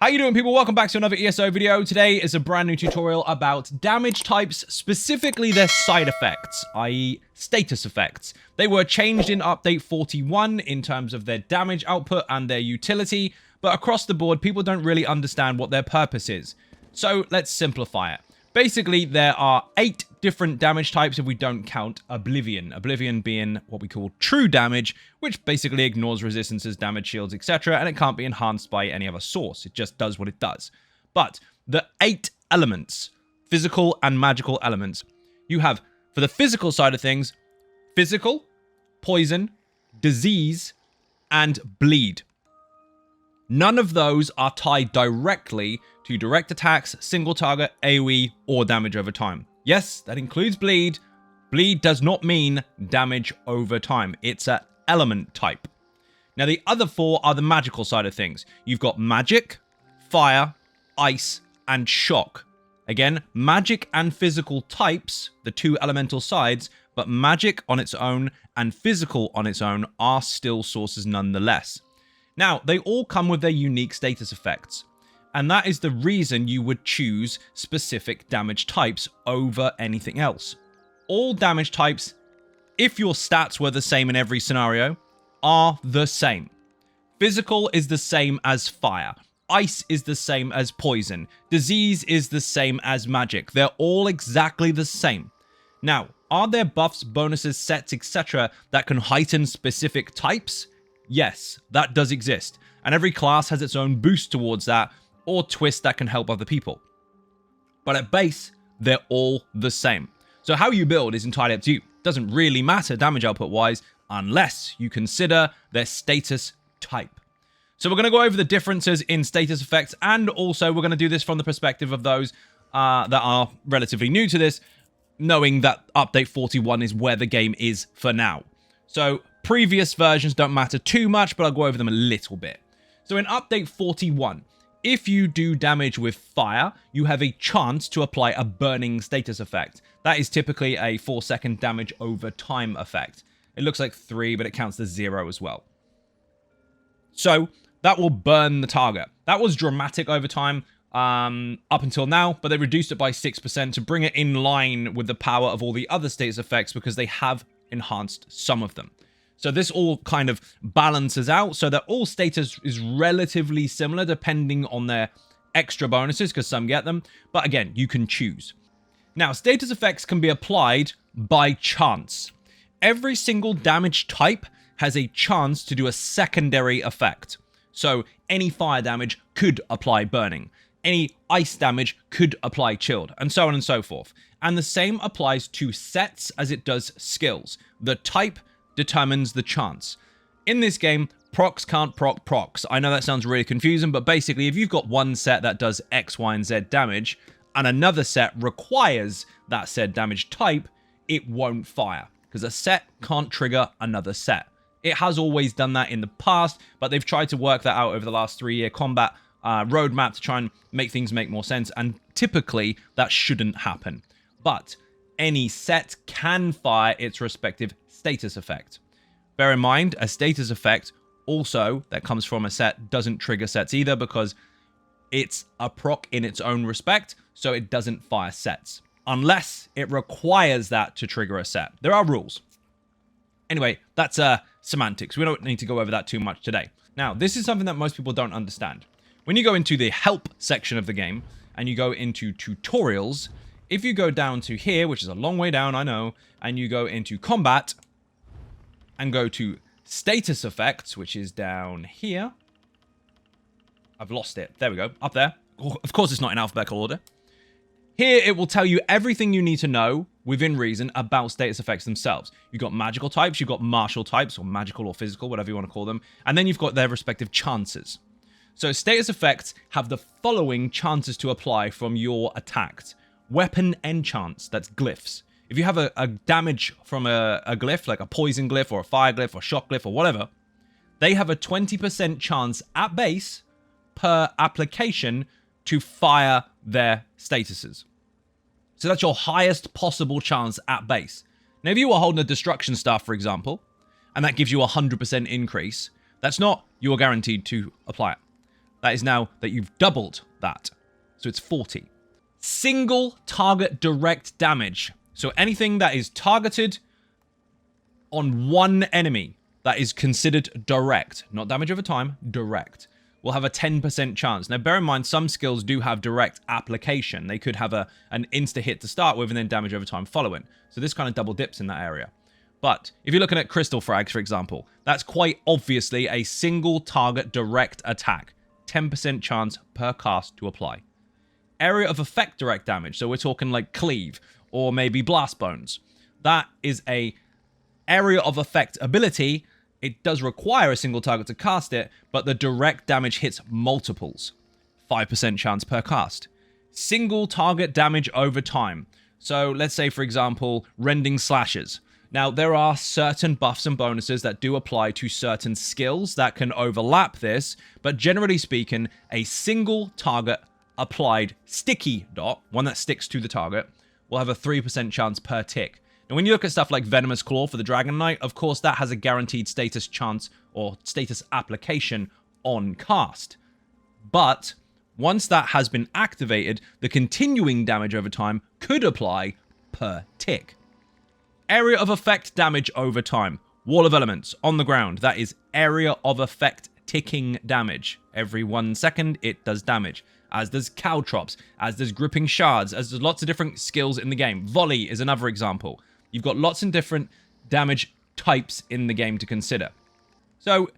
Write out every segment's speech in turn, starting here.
How you doing, people? Welcome back to another ESO video. Today is a brand new tutorial about damage types, specifically their side effects, i.e. status effects. They were changed in update 41 in terms of their damage output and their utility, but across the board, people don't really understand what their purpose is. So let's simplify it. Basically, there are 8 different damage types if we don't count Oblivion. Oblivion being what we call true damage, which basically ignores resistances, damage shields, etc. And it can't be enhanced by any other source. It just does what it does. But the 8 elements, physical and magical elements, you have, for the physical side of things, physical, poison, disease, and bleed. None of those are tied directly to direct attacks, single target, AoE, or damage over time. Yes, that includes bleed. Bleed does not mean damage over time. It's an element type. Now, the other 4 are the magical side of things. You've got magic, fire, ice, and shock. Again, magic and physical types, the 2 elemental sides, but magic on its own and physical on its own are still sources nonetheless. Now, they all come with their unique status effects, and that is the reason you would choose specific damage types over anything else. All damage types, if your stats were the same in every scenario, are the same. Physical is the same as fire. Ice is the same as poison. Disease is the same as magic. They're all exactly the same. Now, are there buffs, bonuses, sets, etc. that can heighten specific types? Yes, that does exist, and every class has its own boost towards that, or twist that can help other people. But at base, they're all the same. So how you build is entirely up to you. Doesn't really matter damage output-wise, unless you consider their status type. So we're going to go over the differences in status effects, and also we're going to do this from the perspective of those that are relatively new to this, knowing that update 41 is where the game is for now. So previous versions don't matter too much, but I'll go over them a little bit. So in update 41, if you do damage with fire, you have a chance to apply a burning status effect. That is typically a 4-second damage over time effect. It looks like 3, but it counts as 0 as well. So that will burn the target. That was dramatic over time up until now, but they reduced it by 6% to bring it in line with the power of all the other status effects because they have enhanced some of them. So this all kind of balances out so that all status is relatively similar depending on their extra bonuses, because some get them. But again, you can choose. Now, status effects can be applied by chance. Every single damage type has a chance to do a secondary effect. So any fire damage could apply burning. Any ice damage could apply chilled, and so on and so forth. And the same applies to sets as it does skills. The type determines the chance. In this game, procs can't proc procs. I know that sounds really confusing, but basically if you've got one set that does X, Y, and Z damage, and another set requires that said damage type, it won't fire, because a set can't trigger another set. It has always done that in the past, but they've tried to work that out over the last 3-year combat roadmap to try and make things make more sense, and typically that shouldn't happen. But any set can fire its respective status effect. Bear in mind, a status effect also that comes from a set doesn't trigger sets either, because it's a proc in its own respect, so it doesn't fire sets unless it requires that to trigger a set. There are rules. Anyway, that's semantics. We don't need to go over that too much today. Now, this is something that most people don't understand. When you go into the help section of the game and you go into tutorials, if you go down to here, which is a long way down, I know, and you go into combat and go to status effects, which is down here. I've lost it. There we go. Up there. Of course, it's not in alphabetical order. Here, it will tell you everything you need to know within reason about status effects themselves. You've got magical types, you've got martial types, or magical or physical, whatever you want to call them. And then you've got their respective chances. So status effects have the following chances to apply from your attacked. Weapon enchants, that's glyphs. If you have a damage from a glyph, like a poison glyph or a fire glyph or shock glyph or whatever, they have a 20% chance at base per application to fire their statuses. So that's your highest possible chance at base. Now, if you are holding a destruction staff, for example, and that gives you a 100% increase, that's not you're guaranteed to apply it. That is now that you've doubled that. So it's 40. Single target direct damage. So anything that is targeted on one enemy that is considered direct, not damage over time, direct, will have a 10% chance. Now, bear in mind, some skills do have direct application. They could have an insta-hit to start with and then damage over time following. So this kind of double dips in that area. But if you're looking at crystal frags, for example, that's quite obviously a single target direct attack. 10% chance per cast to apply. Area of effect direct damage. So we're talking like cleave or maybe blast bones. That is a area of effect ability. It does require a single target to cast it, but the direct damage hits multiples. 5% chance per cast. Single target damage over time. So let's say, for example, rending slashes. Now, there are certain buffs and bonuses that do apply to certain skills that can overlap this, but generally speaking, a single target applied sticky dot, one that sticks to the target, will have a 3% chance per tick. Now, when you look at stuff like Venomous Claw for the Dragon Knight, of course, that has a guaranteed status chance or status application on cast. But once that has been activated, the continuing damage over time could apply per tick. Area of effect damage over time. Wall of Elements on the ground. That is area of effect ticking damage. Every 1 second, it does damage. As does Caltrops, as does Gripping Shards, as does lots of different skills in the game. Volley is another example. You've got lots of different damage types in the game to consider. So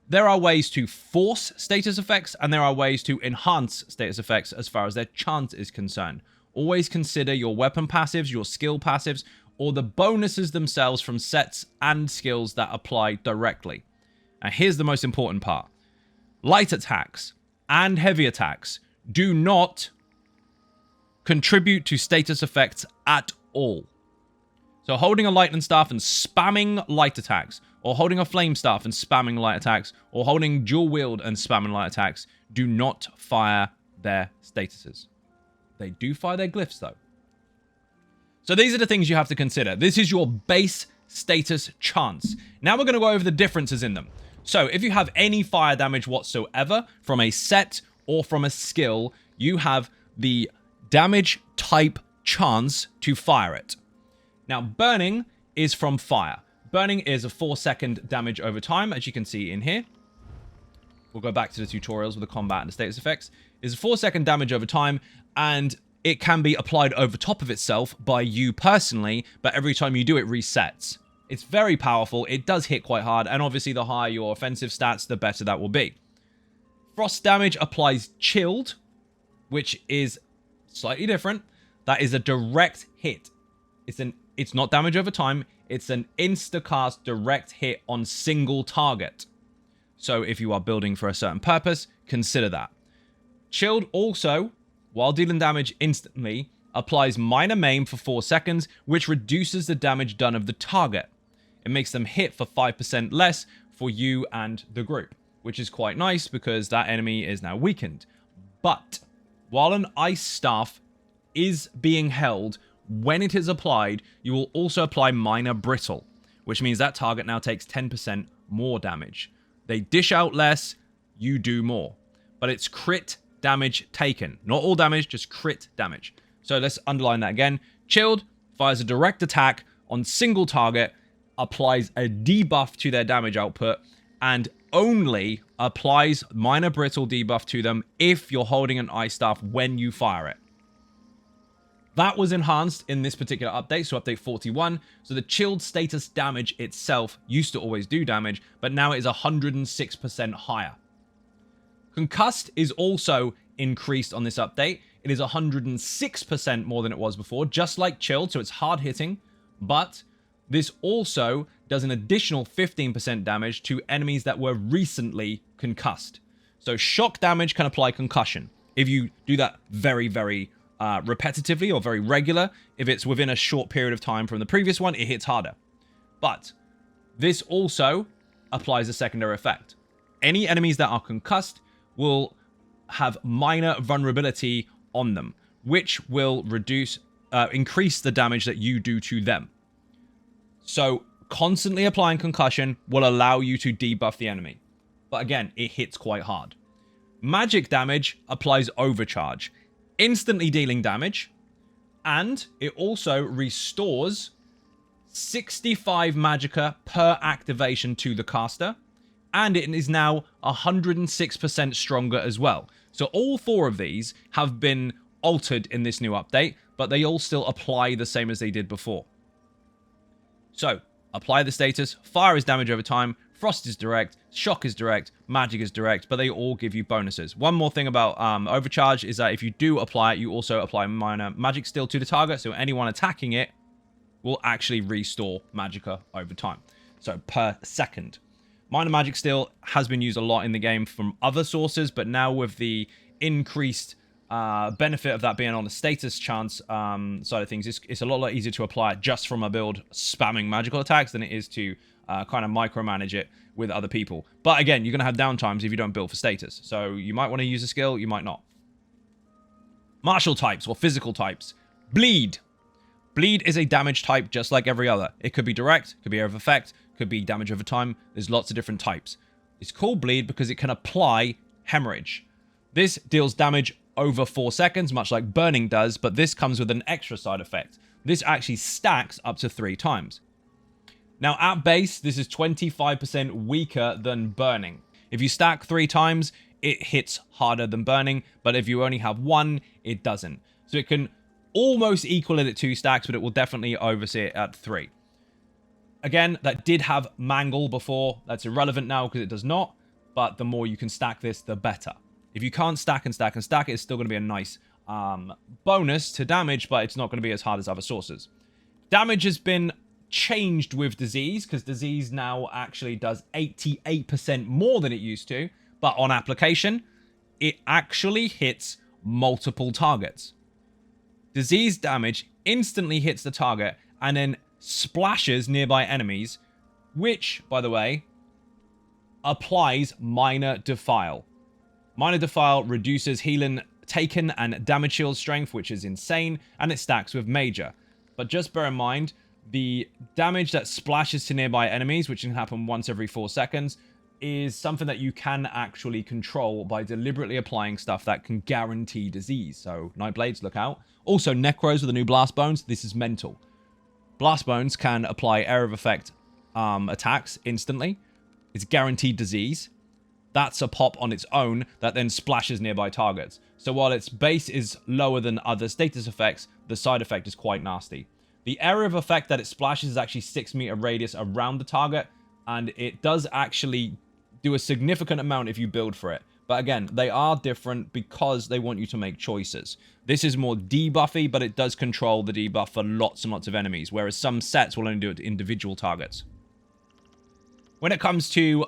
there are ways to force status effects, and there are ways to enhance status effects as far as their chance is concerned. Always consider your weapon passives, your skill passives, or the bonuses themselves from sets and skills that apply directly. And here's the most important part. Light attacks and heavy attacks do not contribute to status effects at all. So holding a lightning staff and spamming light attacks, or holding a flame staff and spamming light attacks, or holding dual wield and spamming light attacks do not fire their statuses. They do fire their glyphs though. So these are the things you have to consider. This is your base status chance. Now we're going to go over the differences in them. So if you have any fire damage whatsoever from a set or from a skill, you have the damage type chance to fire it. Now burning is from fire. Burning is a 4-second damage over time, as you can see in here. We'll go back to the tutorials with the combat and the status effects. It's a 4-second damage over time, and it can be applied over top of itself by you personally, but every time you do it resets. It's very powerful, it does hit quite hard, and obviously the higher your offensive stats, the better that will be. Frost damage applies chilled, which is slightly different. That is a direct hit. It's not damage over time, it's an insta-cast direct hit on single target. So if you are building for a certain purpose, consider that. Chilled also, while dealing damage instantly, applies minor maim for 4 seconds, which reduces the damage done of the target. It makes them hit for 5% less for you and the group, which is quite nice because that enemy is now weakened. But while an ice staff is being held, when it is applied, you will also apply minor brittle, which means that target now takes 10% more damage. They dish out less, you do more. But it's crit damage taken. Not all damage, just crit damage. So let's underline that again. Chilled fires a direct attack on single target, applies a debuff to their damage output, and only applies minor brittle debuff to them if you're holding an ice staff when you fire it. That was enhanced in this particular update, so update 41. So the chilled status damage itself used to always do damage, but now it is 106% higher. Concussed is also increased on this update. It is 106% more than it was before, just like chilled, so it's hard hitting, but this also does an additional 15% damage to enemies that were recently concussed. So shock damage can apply concussion. If you do that very, very repetitively or very regular, if it's within a short period of time from the previous one, it hits harder. But this also applies a secondary effect. Any enemies that are concussed will have minor vulnerability on them, which will increase the damage that you do to them. So constantly applying concussion will allow you to debuff the enemy. But again, it hits quite hard. Magic damage applies overcharge, instantly dealing damage, and it also restores 65 magicka per activation to the caster, and it is now 106% stronger as well. So all 4 of these have been altered in this new update, but they all still apply the same as they did before. So, apply the status, fire is damage over time, frost is direct, shock is direct, magic is direct, but they all give you bonuses. One more thing about overcharge is that if you do apply it, you also apply minor magic steal to the target, so anyone attacking it will actually restore magicka over time. So, per second. Minor magic steal has been used a lot in the game from other sources, but now with the increased benefit of that being on the status chance side of things, it's a lot easier to apply it just from a build spamming magical attacks than it is to kind of micromanage it with other people. But again, you're going to have downtimes if you don't build for status. So you might want to use a skill, you might not. Martial types or physical types. Bleed. Bleed is a damage type just like every other. It could be direct, could be area of effect, could be damage over time. There's lots of different types. It's called bleed because it can apply hemorrhage. This deals damage over 4 seconds, much like burning does, but this comes with an extra side effect. This actually stacks up to 3 times. Now, at base, this is 25% weaker than burning. If you stack 3 times, it hits harder than burning, but if you only have 1, it doesn't. So it can almost equal it at 2 stacks, but it will definitely oversee it at 3. Again, that did have mangle before. That's irrelevant now because it does not, but the more you can stack this, the better. If you can't stack and stack and stack it, it's still going to be a nice bonus to damage, but it's not going to be as hard as other sources. Damage has been changed with disease, because disease now actually does 88% more than it used to, but on application, it actually hits multiple targets. Disease damage instantly hits the target and then splashes nearby enemies, which, by the way, applies minor defile. Minor defile reduces healing taken and damage shield strength, which is insane, and it stacks with major. But just bear in mind, the damage that splashes to nearby enemies, which can happen once every 4 seconds, is something that you can actually control by deliberately applying stuff that can guarantee disease. So, Nightblades, look out. Also, Necros with the new Blast Bones, this is mental. Blast Bones can apply area of effect attacks instantly. It's guaranteed disease. That's a pop on its own that then splashes nearby targets. So while its base is lower than other status effects, the side effect is quite nasty. The area of effect that it splashes is actually 6 meter radius around the target, and it does actually do a significant amount if you build for it. But again, they are different because they want you to make choices. This is more debuffy, but it does control the debuff for lots and lots of enemies, whereas some sets will only do it to individual targets. When it comes to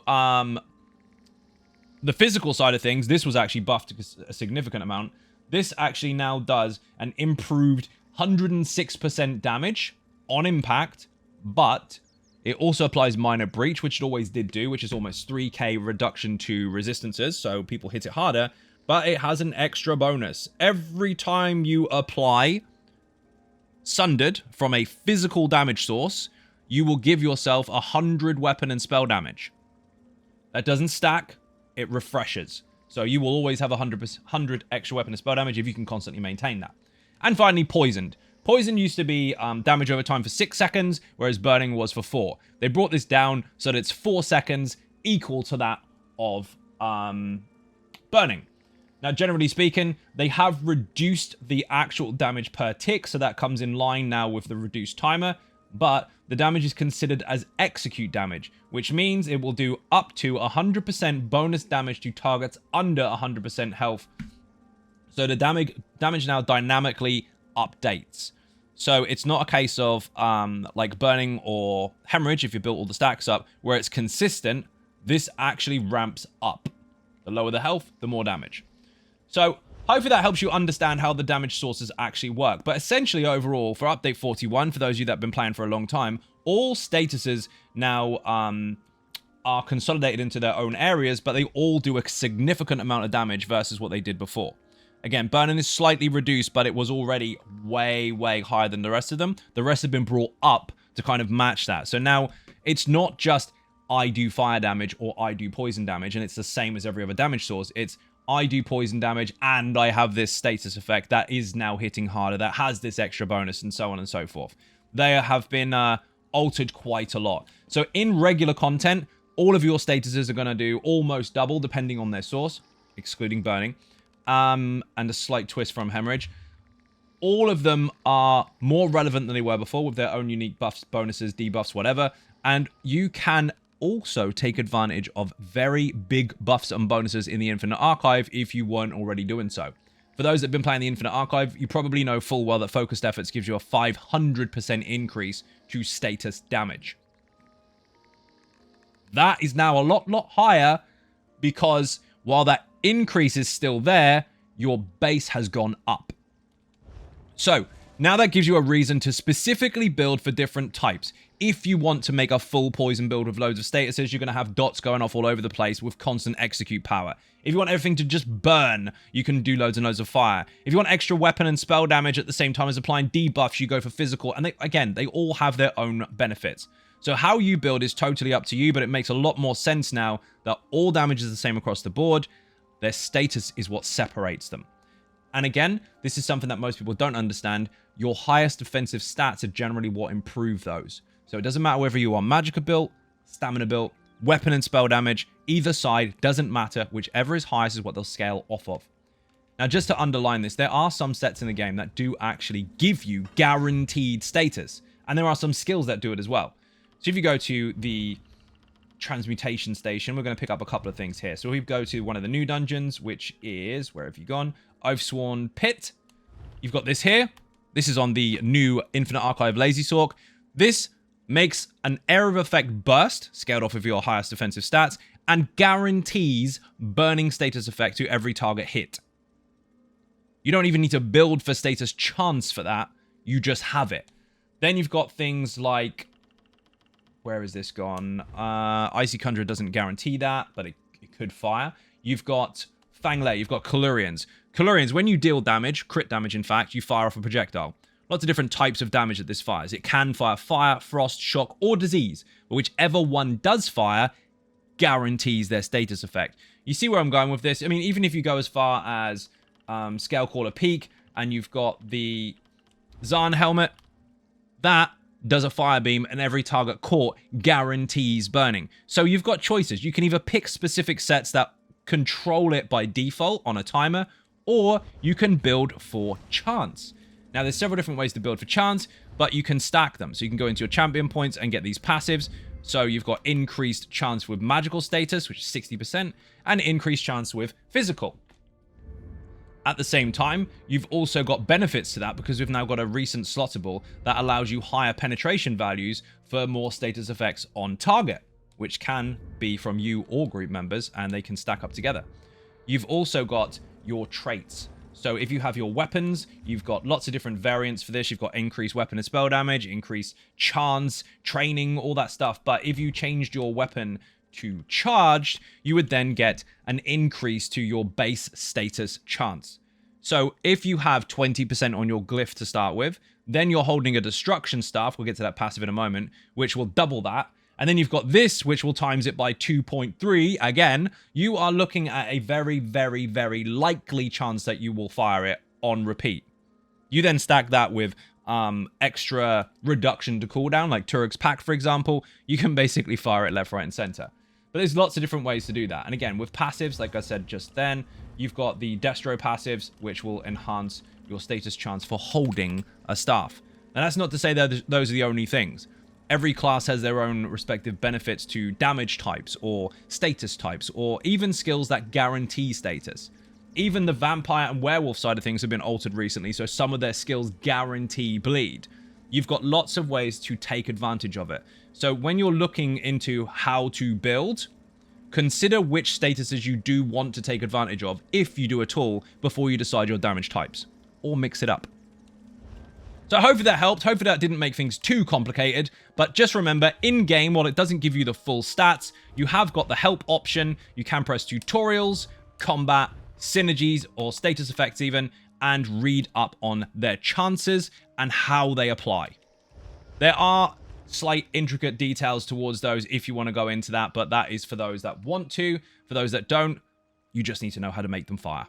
the physical side of things, this was actually buffed a significant amount. This actually now does an improved 106% damage on impact, but it also applies minor breach, which it always did do, which is almost 3k reduction to resistances, so people hit it harder, but it has an extra bonus. Every time you apply Sundered from a physical damage source, you will give yourself 100 weapon and spell damage. That doesn't stack. It refreshes. So you will always have 100 extra weapon and spell damage if you can constantly maintain that. And finally, Poisoned. Poison used to be damage over time for 6 seconds, whereas burning was for 4. They brought this down so that it's 4 seconds equal to that of burning. Now, generally speaking, they have reduced the actual damage per tick, so that comes in line now with the reduced timer, but the damage is considered as execute damage, which means it will do up to 100% bonus damage to targets under 100% health. So the damage now dynamically updates. So it's not a case of like burning or hemorrhage if you built all the stacks up, where it's consistent. This actually ramps up. The lower the health, the more damage. So hopefully that helps you understand how the damage sources actually work. But essentially overall, for update 41, for those of you that have been playing for a long time, all statuses now are consolidated into their own areas, but they all do a significant amount of damage versus what they did before. Again, burning is slightly reduced, but it was already way, way higher than the rest of them. The rest have been brought up to kind of match that. So now it's not just I do fire damage or I do poison damage, and it's the same as every other damage source. It's I do poison damage, and I have this status effect that is now hitting harder, that has this extra bonus, and so on and so forth. They have been altered quite a lot. So in regular content, all of your statuses are going to do almost double, depending on their source, excluding burning, and a slight twist from hemorrhage. All of them are more relevant than they were before, with their own unique buffs, bonuses, debuffs, whatever. And you can also take advantage of very big buffs and bonuses in the Infinite Archive if you weren't already doing so. For those that have been playing the Infinite Archive, you probably know full well that Focused Efforts gives you a 500% increase to status damage. That is now a lot higher because while that increase is still there, your base has gone up. So, now that gives you a reason to specifically build for different types. If you want to make a full poison build with loads of statuses, you're going to have dots going off all over the place with constant execute power. If you want everything to just burn, you can do loads and loads of fire. If you want extra weapon and spell damage at the same time as applying debuffs, you go for physical. And they all have their own benefits. So how you build is totally up to you, but it makes a lot more sense now that all damage is the same across the board. Their status is what separates them. And again, this is something that most people don't understand. Your highest defensive stats are generally what improve those. So it doesn't matter whether you are Magicka built, Stamina built, weapon and spell damage, either side doesn't matter. Whichever is highest is what they'll scale off of. Now, just to underline this, there are some sets in the game that do actually give you guaranteed status. And there are some skills that do it as well. So if you go to the transmutation station, we're going to pick up a couple of things here. So if we go to one of the new dungeons, which is, where have you gone? Oathsworn Pit. You've got this here. This is on the new Infinite Archive Lazy Sork. This makes an area of effect burst, scaled off of your highest defensive stats, and guarantees burning status effect to every target hit. You don't even need to build for status chance for that. You just have it. Then you've got things like, where is this gone? Icy Conjurer doesn't guarantee that, but it could fire. You've got Fanglair, you've got Kalurians. Kalurians, when you deal damage, crit damage in fact, you fire off a projectile. Lots of different types of damage that this fires. It can fire fire, frost, shock, or disease. But whichever one does fire, guarantees their status effect. You see where I'm going with this? I mean, even if you go as far as Scalecaller Peak, and you've got the Zahn Helmet, that does a fire beam, and every target caught guarantees burning. So you've got choices. You can either pick specific sets that control it by default on a timer, or you can build for chance. Now, there's several different ways to build for chance, but you can stack them. So you can go into your champion points and get these passives. So you've got increased chance with magical status, which is 60%, and increased chance with physical. At the same time, you've also got benefits to that because we've now got a recent slottable that allows you higher penetration values for more status effects on target, which can be from you or group members, and they can stack up together. You've also got your traits. So if you have your weapons, you've got lots of different variants for this. You've got increased weapon and spell damage, increased chance, training, all that stuff. But if you changed your weapon to charged, you would then get an increase to your base status chance. So if you have 20% on your glyph to start with, then you're holding a destruction staff, we'll get to that passive in a moment, which will double that. And then you've got this, which will times it by 2.3. Again, you are looking at a very, very, very likely chance that you will fire it on repeat. You then stack that with extra reduction to cooldown, like Turok's Pact, for example. You can basically fire it left, right, and center. But there's lots of different ways to do that. And again, with passives, like I said just then, you've got the Destro passives, which will enhance your status chance for holding a staff. And that's not to say that those are the only things. Every class has their own respective benefits to damage types or status types or even skills that guarantee status. Even the vampire and werewolf side of things have been altered recently, so some of their skills guarantee bleed. You've got lots of ways to take advantage of it. So when you're looking into how to build, consider which statuses you do want to take advantage of, if you do at all, before you decide your damage types. Or mix it up. So hopefully that helped. Hopefully that didn't make things too complicated. But just remember, in-game, while it doesn't give you the full stats, you have got the help option. You can press tutorials, combat, synergies, or status effects even, and read up on their chances and how they apply. There are slight intricate details towards those if you want to go into that, but that is for those that want to. For those that don't, You just need to know how to make them fire.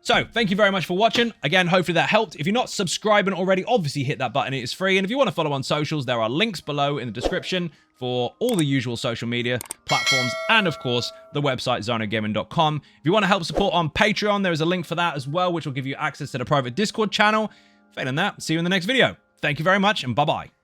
So, thank you very much for watching. Again, hopefully that helped. If you're not subscribing already, obviously hit that button. It is free. And if you want to follow on socials, there are links below in the description for all the usual social media platforms and, of course, the website xynodegaming.com. If you want to help support on Patreon, there is a link for that as well, which will give you access to the private Discord channel. Failing that, see you in the next video. Thank you very much, and bye-bye.